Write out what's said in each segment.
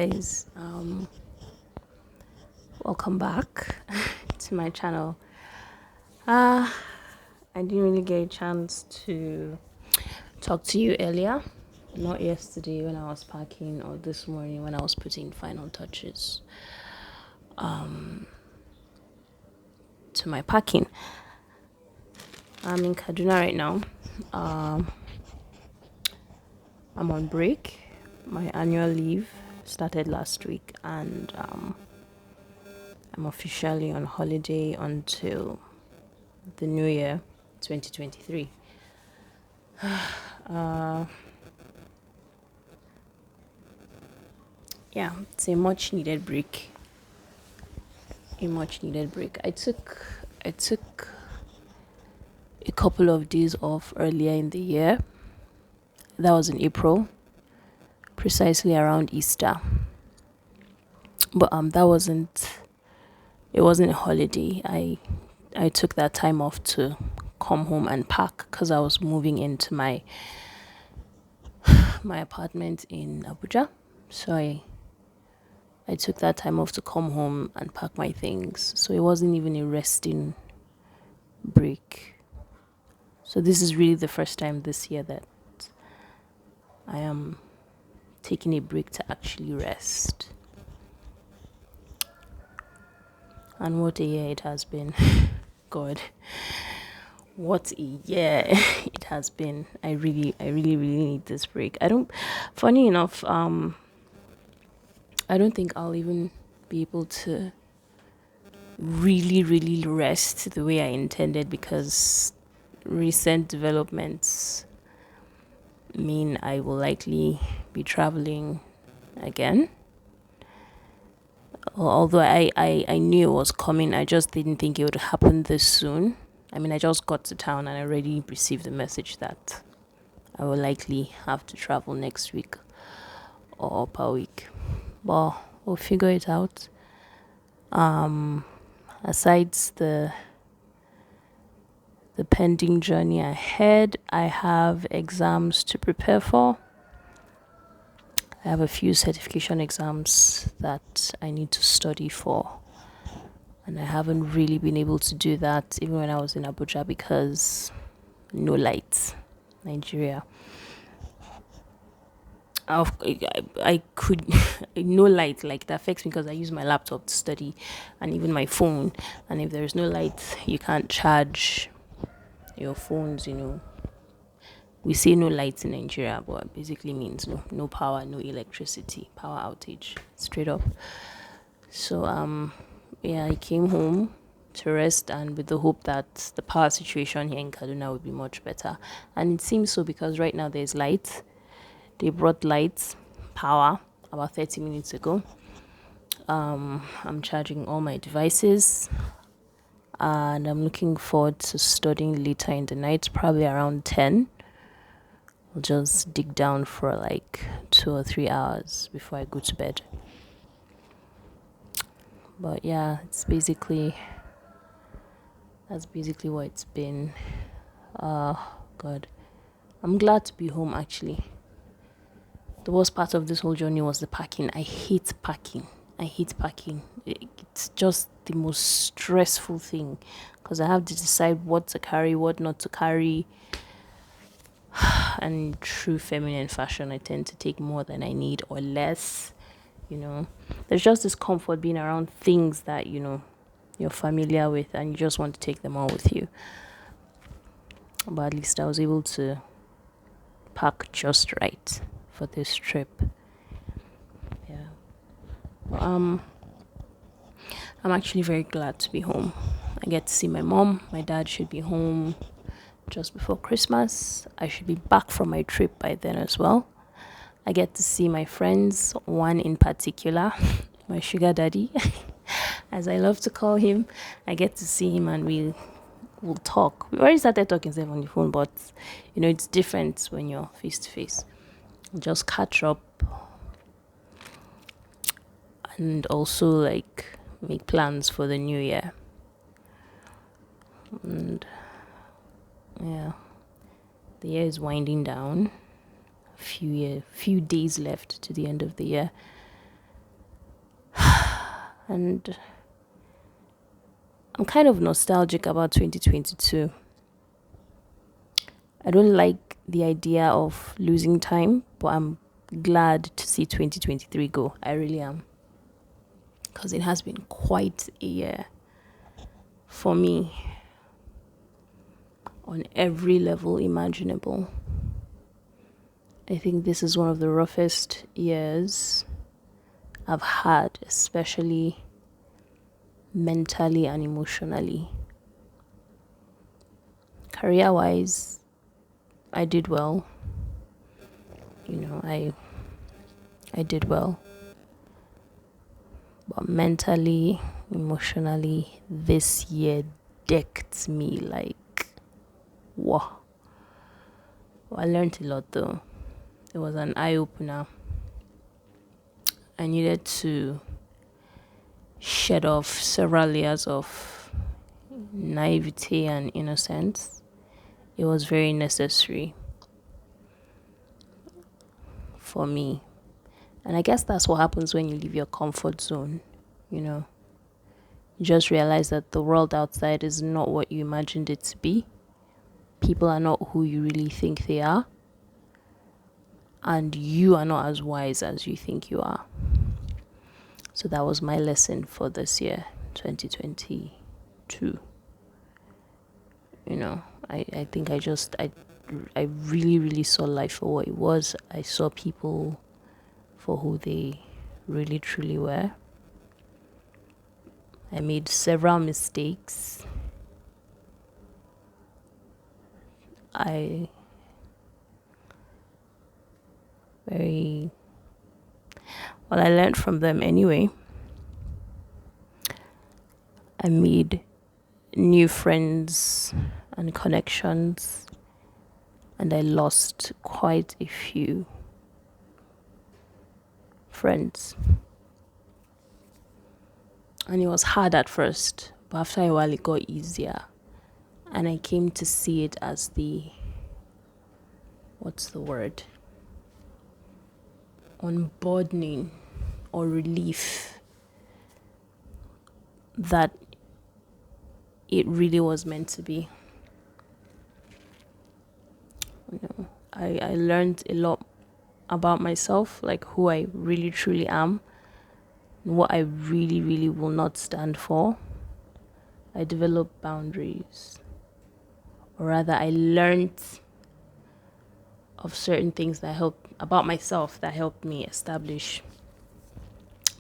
guys, welcome back to my channel. I didn't really get a chance to talk to you earlier, not yesterday when I was packing, or this morning when I was putting final touches to my packing. I'm in Kaduna right now. I'm on break. My annual leave started last week, and I'm officially on holiday until the new year, 2023. Yeah, it's a much needed break. I took a couple of days off earlier in the year. That was in April, precisely around Easter. But it wasn't a holiday. I took that time off to come home and pack because I was moving into my apartment in Abuja. So I took that time off to come home and pack my things. So it wasn't even a resting break. So this is really the first time this year that I am taking a break to actually rest. And what a year it has been. God. What a year it has been. I really need this break. Funny enough, I don't think I'll even be able to really rest the way I intended, because recent developments mean I will likely be traveling again. Although I knew it was coming, I just didn't think it would happen this soon. I mean, I just got to town and I already received the message that I will likely have to travel next week or per week. But we'll figure it out. Aside the pending journey ahead, I have exams to prepare for. I have a few certification exams that I need to study for, and I haven't really been able to do that even when I was in Abuja, because no lights, Nigeria. I could no light, like, that affects me because I use my laptop to study, and even my phone, and if there's no light you can't charge your phones. We say no lights in Nigeria, but it basically means no power, no electricity, power outage, straight up. So yeah, I came home to rest, and with the hope that the power situation here in Kaduna would be much better. And it seems so, because right now there's light. They brought lights, power, about 30 minutes ago. I'm charging all my devices, and I'm looking forward to studying later in the night, probably around 10. I'll just dig down for like 2 or 3 hours before I go to bed. But yeah, that's basically what it's been. God, I'm glad to be home, actually. The worst part of this whole journey was the packing. I hate packing. It's just the most stressful thing, because I have to decide what to carry, what not to carry. And in true feminine fashion, I tend to take more than I need, or less. There's just this comfort being around things that you're familiar with, and you just want to take them all with you. But at least I was able to pack just right for this trip. Yeah. I'm actually very glad to be home. I get to see my mom. My dad should be home just before Christmas. I should be back from my trip by then as well. I get to see my friends, one in particular, my sugar daddy, as I love to call him. I get to see him, and we'll talk. We already started talking on the phone, but it's different when you're face to face. Just catch up, and also like make plans for the new year. And yeah, the year is winding down. Few days left to the end of the year. And I'm kind of nostalgic about 2022. I don't like the idea of losing time, but I'm glad to see 2023 go. I really am. Because it has been quite a year for me on every level imaginable. I think this is one of the roughest years I've had, especially mentally and emotionally. Career wise, I did well. I did well. But mentally, emotionally, this year decked me like, wow. Well, I learned a lot though. It was an eye opener. I needed to shed off several layers of naivety and innocence. It was very necessary for me. And I guess that's what happens when you leave your comfort zone, you know. You just realize that the world outside is not what you imagined it to be. People are not who you really think they are. And you are not as wise as you think you are. So that was my lesson for this year, 2022. I think I really, really saw life for what it was. I saw people for who they really, truly were. I made several mistakes. I learned from them anyway. I made new friends and connections, and I lost quite a few friends. And it was hard at first, but after a while it got easier. And I came to see it as what's the word? Unburdening or relief that it really was meant to be. I learned a lot about myself, like who I really truly am, and what I really, really will not stand for. I developed boundaries. Or rather, I learned of certain things that helped about myself that helped me establish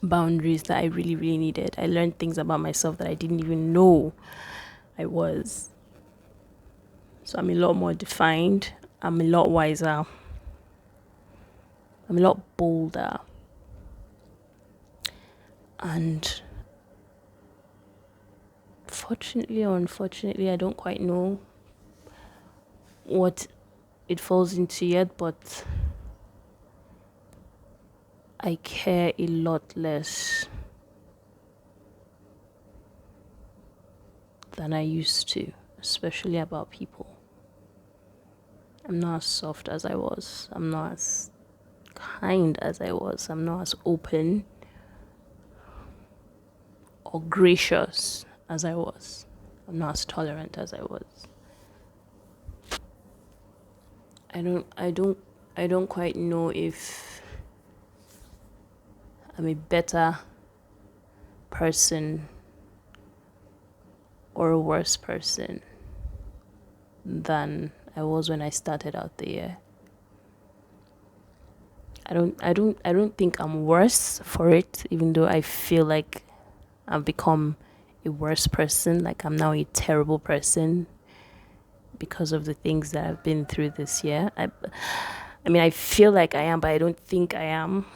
boundaries that I really, really needed. I learned things about myself that I didn't even know I was. So I'm a lot more defined. I'm a lot wiser. I'm a lot bolder. And fortunately or unfortunately, I don't quite know what it falls into yet, but I care a lot less than I used to, especially about people. I'm not as soft as I was. I'm not as kind as I was. I'm not as open or gracious as I was. I'm not as tolerant as I was. I don't quite know if I'm a better person or a worse person than I was when I started out the year. I don't think I'm worse for it, even though I feel like I've become a worse person, like I'm now a terrible person because of the things that I've been through this year. I mean, I feel like I am, but I don't think I am.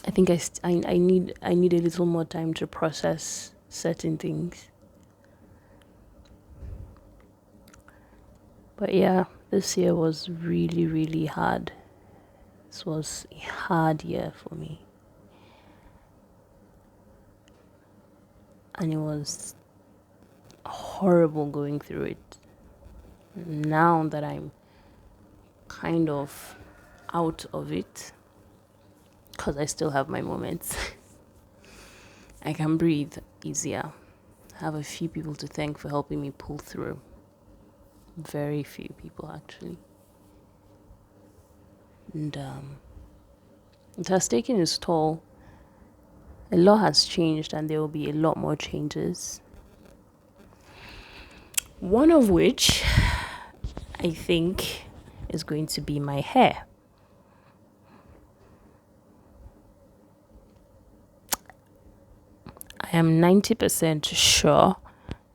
I think I need a little more time to process certain things. But yeah, this year was really, really hard. This was a hard year for me. And it was horrible going through it. Now that I'm kind of out of it, because I still have my moments, I can breathe easier. I have a few people to thank for helping me pull through. Very few people, actually. And it has taken its toll. A lot has changed, and there will be a lot more changes. One of which I think is going to be my hair. I am 90% sure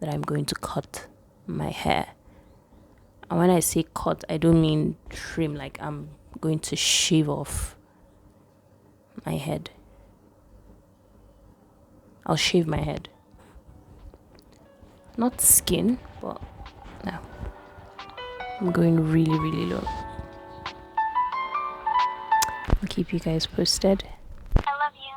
that I'm going to cut my hair. And when I say cut, I don't mean trim, like I'm going to shave off my head. I'll shave my head. Not skin, but no. I'm going really, really low. I'll keep you guys posted. I love you.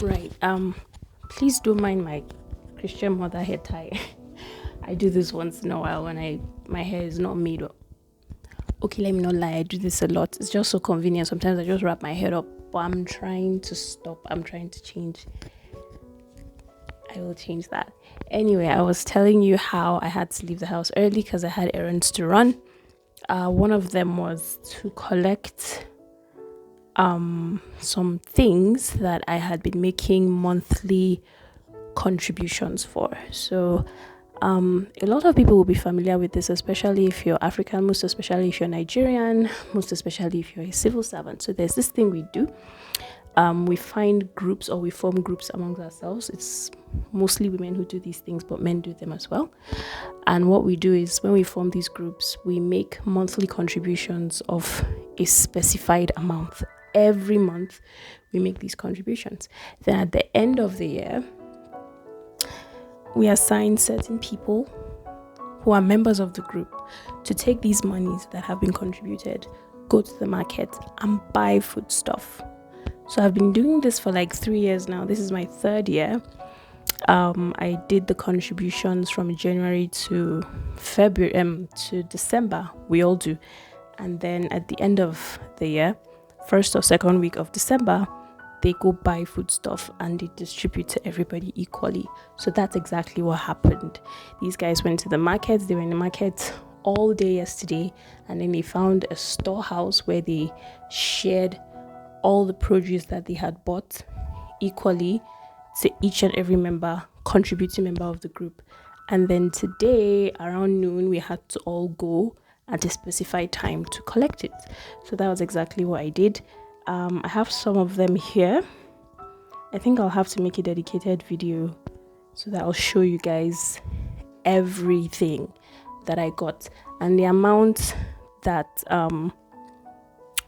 Right. Please don't mind my Christian mother hair tie. I do this once in a while when my hair is not made up. Okay, let me not lie. I do this a lot. It's just so convenient. Sometimes I just wrap my hair up, but I'm trying to stop. I'm trying to change. I will change that. Anyway, I was telling you how I had to leave the house early because I had errands to run. One of them was to collect some things that I had been making monthly contributions for. So a lot of people will be familiar with this, especially if you're African, most especially if you're Nigerian, most especially if you're a civil servant. So there's this thing we do. We find groups, or we form groups amongst ourselves. It's mostly women who do these things, but men do them as well. And what we do is, when we form these groups, we make monthly contributions of a specified amount. Every month we make these contributions. Then at the end of the year, we assign certain people who are members of the group to take these monies that have been contributed, go to the market and buy food stuff. So I've been doing this for like 3 years now. This is my 3rd year. I did the contributions from January to February to December. We all do. And then at the end of the year, 1st or 2nd week of December, they go buy food stuff and they distribute to everybody equally. So that's exactly what happened. These guys went to the market. They were in the market all day yesterday, and then they found a storehouse where they shared all the produce that they had bought equally to each and every contributing member of the group. And then today around noon, we had to all go at a specified time to collect it. So that was exactly what I did. I have some of them here. I think I'll have to make a dedicated video so that I'll show you guys everything that I got and the amount that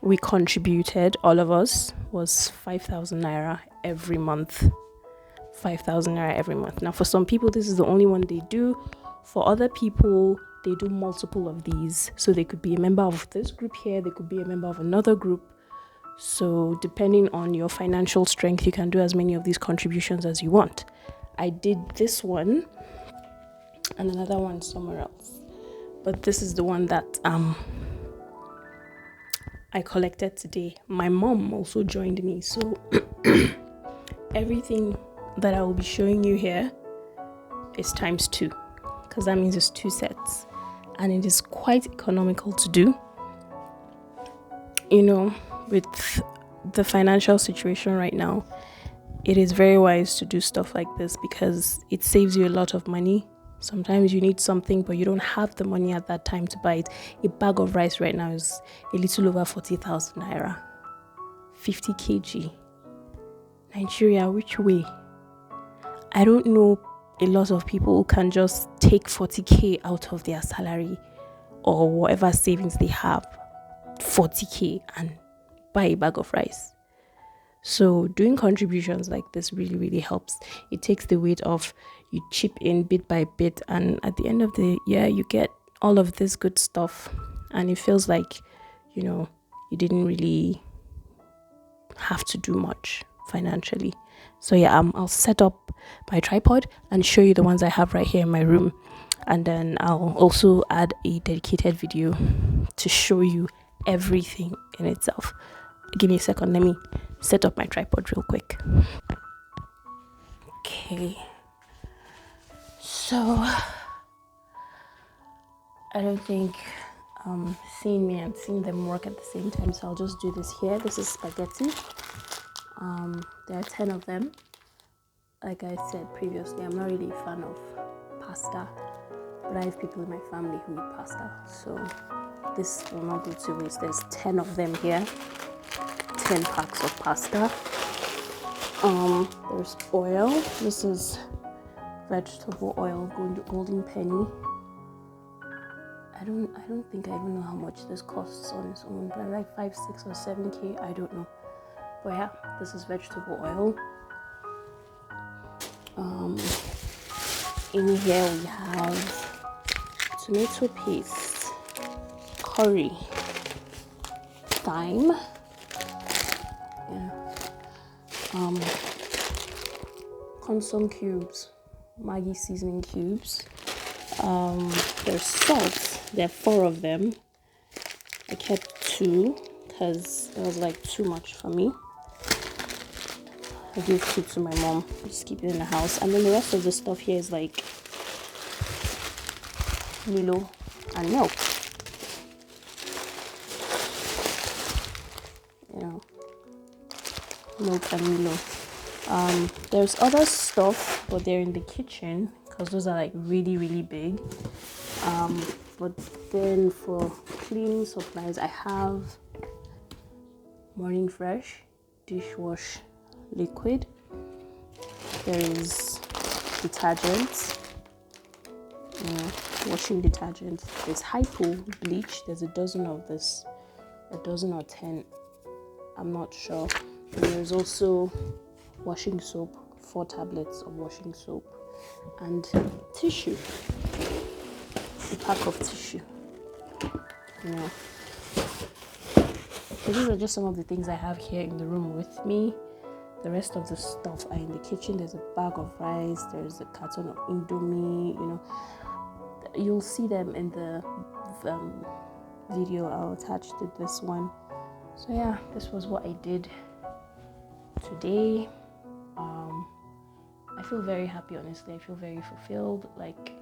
we contributed, all of us, was 5,000 naira every month. 5,000 naira every month. Now, for some people, this is the only one they do. For other people, they do multiple of these. So they could be a member of this group here, they could be a member of another group. So depending on your financial strength, you can do as many of these contributions as you want. I did this one and another one somewhere else. But this is the one that I collected today. My mom also joined me. So everything that I will be showing you here is times 2, because that means it's 2 sets, and it is quite economical to do. You know, with the financial situation right now, it is very wise to do stuff like this because it saves you a lot of money. Sometimes you need something but you don't have the money at that time to buy it. A bag of rice right now is a little over 40,000 naira, 50 kg. Nigeria, which way? I don't know a lot of people who can just take 40k out of their salary or whatever savings they have, 40k, and buy a bag of rice. So doing contributions like this really, really helps. It takes the weight off. You chip in bit by bit, and at the end of the year, you get all of this good stuff, and it feels like, you know, you didn't really have to do much financially. So yeah, I'll set up my tripod and show you the ones I have right here in my room, and then I'll also add a dedicated video to show you everything in itself. Give me a second, let me set up my tripod real quick. Okay, so I don't think seeing me and seeing them work at the same time, so I'll just do this here. This is spaghetti. There are 10 of them. Like I said previously, I'm not really a fan of pasta, but I have people in my family who eat pasta, so this will not go to waste. There's 10 of them here, 10 packs of pasta. There's oil. This is vegetable oil, golden penny. I don't think I even know how much this costs on its own, but like 5, 6, or 7k, I don't know. But yeah, this is vegetable oil. In here we have tomato paste, curry, thyme, consomme cubes, Maggi seasoning cubes. There's salt. There are 4 of them. I kept 2 because it was like too much for me. I gave 2 to my mom. Just keep it in the house. And then the rest of the stuff here is like Milo and milk. You know, milk and Milo. There's other stuff, but they're in the kitchen because those are like really, really big. But then for cleaning supplies, I have Morning Fresh dishwash liquid. There is detergent, washing detergent. There's hypo bleach. There's a dozen of this, a dozen or 10, I'm not sure. And there's also washing soap, 4 tablets of washing soap, and tissue, a pack of tissue. So these are just some of the things I have here in the room with me. The rest of the stuff are in the kitchen. There's a bag of rice, there's a carton of Indomie, you'll see them in the video I'll attach to this one. So yeah, this was what I did today. I feel very happy, honestly. I feel very fulfilled. Like,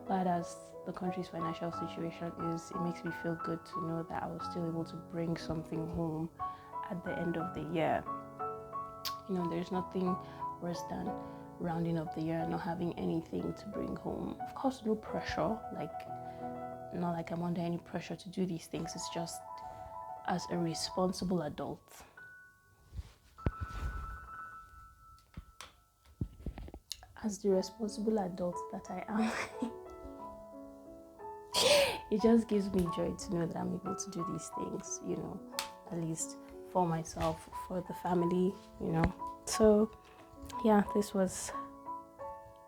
bad as the country's financial situation is, it makes me feel good to know that I was still able to bring something home at the end of the year. There's nothing worse than rounding up the year and not having anything to bring home. Of course, no pressure, not like I'm under any pressure to do these things. It's just as a responsible adult. As the responsible adult that I am, it just gives me joy to know that I'm able to do these things, you know, at least for myself, for the family, you know. So yeah, this was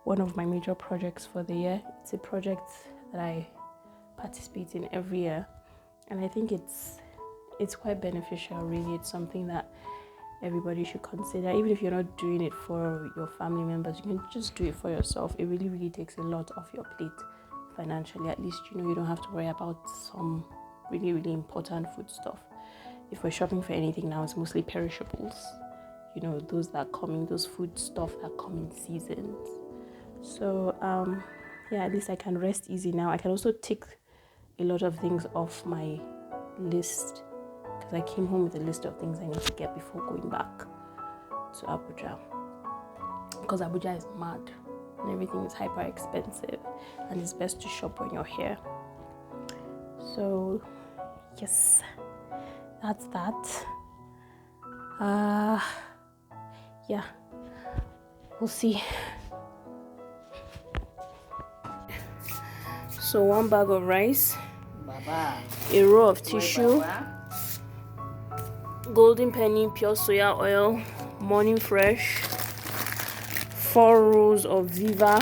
one of my major projects for the year. It's a project that I participate in every year, and I think it's quite beneficial, really. It's something that everybody should consider. Even if you're not doing it for your family members, you can just do it for yourself. It really, really takes a lot off your plate financially. At least, you know, you don't have to worry about some really, really important food stuff. If we're shopping for anything now, it's mostly perishables, you know, those that come in, those food stuff that come in seasons. So yeah, at least I can rest easy now. I can also tick a lot of things off my list, because I came home with a list of things I need to get before going back to Abuja, because Abuja is mad and everything is hyper expensive, and it's best to shop when you're here. So yes, that's that. Yeah, we'll see. So 1 bag of rice, a roll of tissue, golden penny pure soya oil, morning fresh, 4 rolls of Viva.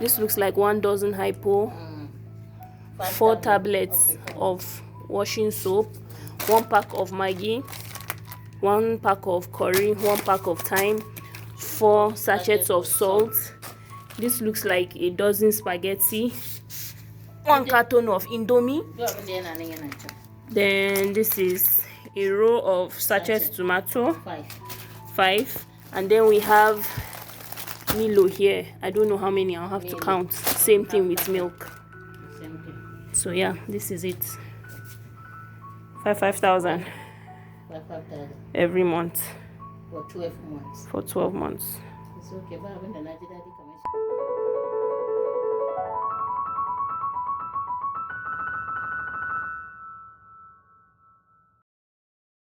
This looks like 1 dozen hypo, 4 tablets of washing soap, 1 pack of Maggi, 1 pack of curry, 1 pack of thyme, 4 sachets of salt. This looks like a dozen spaghetti, 1 carton of Indomie. Then this is a row of sachets tomato, 5. And then we have Milo here. I don't know how many, I'll have to count. Same thing with milk. So yeah, this is it. 5,000 every month for 12 months. for 12 months. It's okay, but